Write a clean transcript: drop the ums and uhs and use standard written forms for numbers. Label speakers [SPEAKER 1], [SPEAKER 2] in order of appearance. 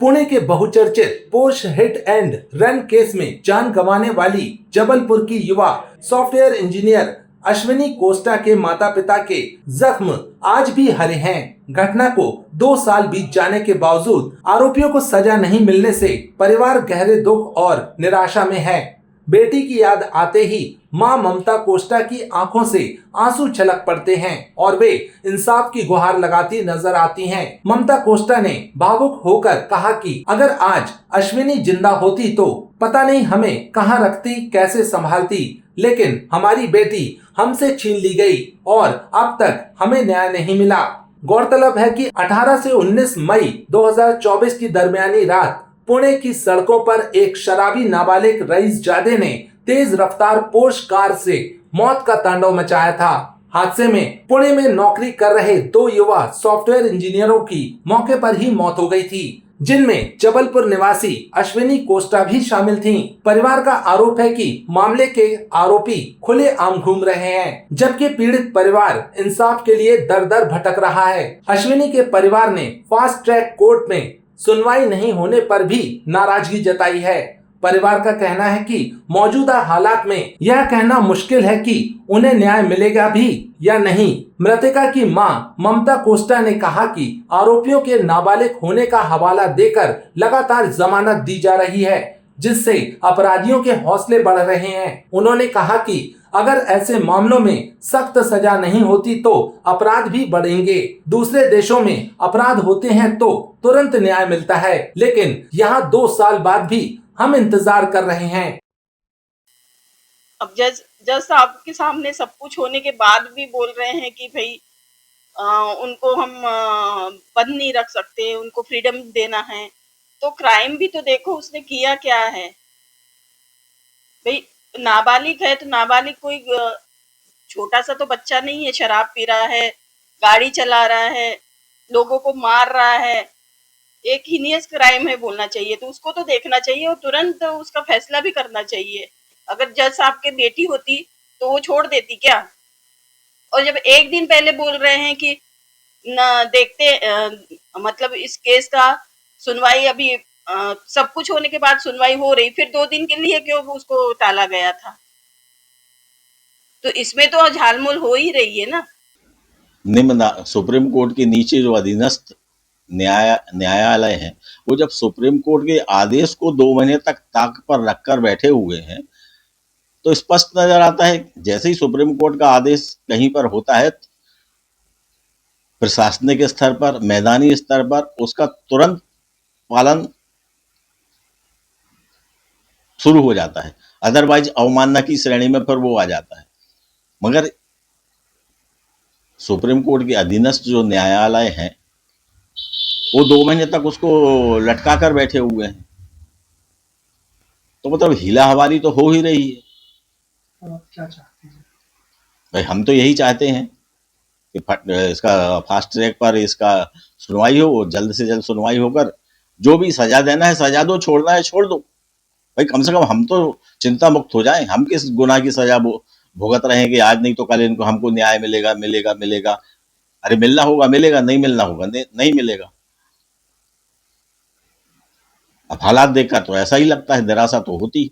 [SPEAKER 1] पुणे के बहुचर्चित Porsche hit and run case में जान गंवाने वाली जबलपुर की युवा सॉफ्टवेयर इंजीनियर अश्विनी कोस्टा के माता पिता के जख्म आज भी हरे हैं। घटना को 2 साल बीत जाने के बावजूद आरोपियों को सजा नहीं मिलने से परिवार गहरे दुख और निराशा में है। बेटी की याद आते ही मां ममता कोस्टा की आंखों से आंसू छलक पड़ते हैं और वे इंसाफ की गुहार लगाती नजर आती हैं। ममता कोस्टा ने भावुक होकर कहा कि अगर आज अश्विनी जिंदा होती तो पता नहीं हमें कहां रखती, कैसे संभालती, लेकिन हमारी बेटी हमसे छीन ली गई और अब तक हमें न्याय नहीं मिला। गौरतलब है कि 18 से 19 मई 2024 की दरमियानी रात पुणे की सड़कों पर एक शराबी नाबालिग रईसजादे ने तेज रफ्तार पोर्श कार से मौत का तांडव मचाया था। हादसे में पुणे में नौकरी कर रहे 2 युवा सॉफ्टवेयर इंजीनियरों की मौके पर ही मौत हो गई थी, जिनमें जबलपुर निवासी अश्विनी कोस्टा भी शामिल थीं। परिवार का आरोप है कि मामले के आरोपी खुलेआम घूम रहे हैं, जबकि पीड़ित परिवार इंसाफ के लिए दर दर भटक रहा है। अश्विनी के परिवार ने फास्ट ट्रैक कोर्ट में सुनवाई नहीं होने पर भी नाराजगी जताई है। परिवार का कहना है कि मौजूदा हालात में यह कहना मुश्किल है कि उन्हें न्याय मिलेगा भी या नहीं। मृतका की मां ममता कोस्टा ने कहा कि आरोपियों के नाबालिग होने का हवाला देकर लगातार जमानत दी जा रही है, जिससे अपराधियों के हौसले बढ़ रहे हैं। उन्होंने कहा कि अगर ऐसे मामलों में सख्त सजा नहीं होती तो अपराध भी बढ़ेंगे। दूसरे देशों में अपराध होते हैं तो तुरंत न्याय मिलता है, लेकिन यहाँ 2 साल बाद भी हम इंतजार कर रहे हैं।
[SPEAKER 2] अब जज जज साहब के सामने सब कुछ होने के बाद भी बोल रहे हैं कि भाई उनको हम बंद नहीं रख सकते, उनको फ्रीडम देना है। तो क्राइम भी तो देखो उसने किया क्या है। भाई नाबालिग है तो नाबालिग कोई छोटा सा तो बच्चा नहीं है, शराब पी रहा है, गाड़ी चला रहा है, लोगों को मार रहा है। एक हीनियस क्राइम है बोलना चाहिए, तो उसको तो देखना चाहिए और तुरंत उसका फैसला भी करना चाहिए। अगर जज साहब की बेटी होती तो वो छोड़ देती क्या? और जब एक दिन पहले बोल रहे हैं कि न देखते मतलब इस केस का सुनवाई अभी सब कुछ होने के बाद सुनवाई हो रही, फिर 2 दिन के लिए क्यों उसको टाला गया था? तो इसमें तो झालमुल हो ही रही है ना।
[SPEAKER 3] निम्न सुप्रीम कोर्ट के नीचे जो अधीनस्थ न्यायालय हैं, वो जब सुप्रीम कोर्ट के आदेश को 2 महीने तक ताक पर रखकर बैठे हुए हैं, तो स्पष्ट नजर आता है जैसे ही सुप्रीम कोर्ट का आदेश कहीं पर होता है, प्रशासनिक स्तर पर, मैदानी स्तर पर उसका तुरंत पालन शुरू हो जाता है। अदरवाइज अवमानना की श्रेणी में फिर वो आ जाता है। मगर सुप्रीम कोर्ट के अधीनस्थ जो न्यायालय हैं, वो 2 महीने तक उसको लटका कर बैठे हुए हैं, तो मतलब हीला हवारी तो हो ही रही है।
[SPEAKER 4] आप क्या चाहते हैं?
[SPEAKER 3] भाई हम तो यही चाहते हैं कि इसका फास्ट ट्रैक पर इसका सुनवाई हो, जल्द से जल्द सुनवाई होकर जो भी सजा देना है सजा दो, छोड़ना है छोड़ दो। भाई कम से कम हम तो चिंता मुक्त हो जाएं। हम किस गुनाह की सजा भुगत रहे हैं कि आज नहीं तो कल इनको हमको न्याय मिलेगा मिलेगा मिलेगा। अरे मिलना होगा मिलेगा, नहीं मिलना होगा नहीं मिलेगा। अब हालात देखकर तो ऐसा ही लगता है, निराशा तो होती।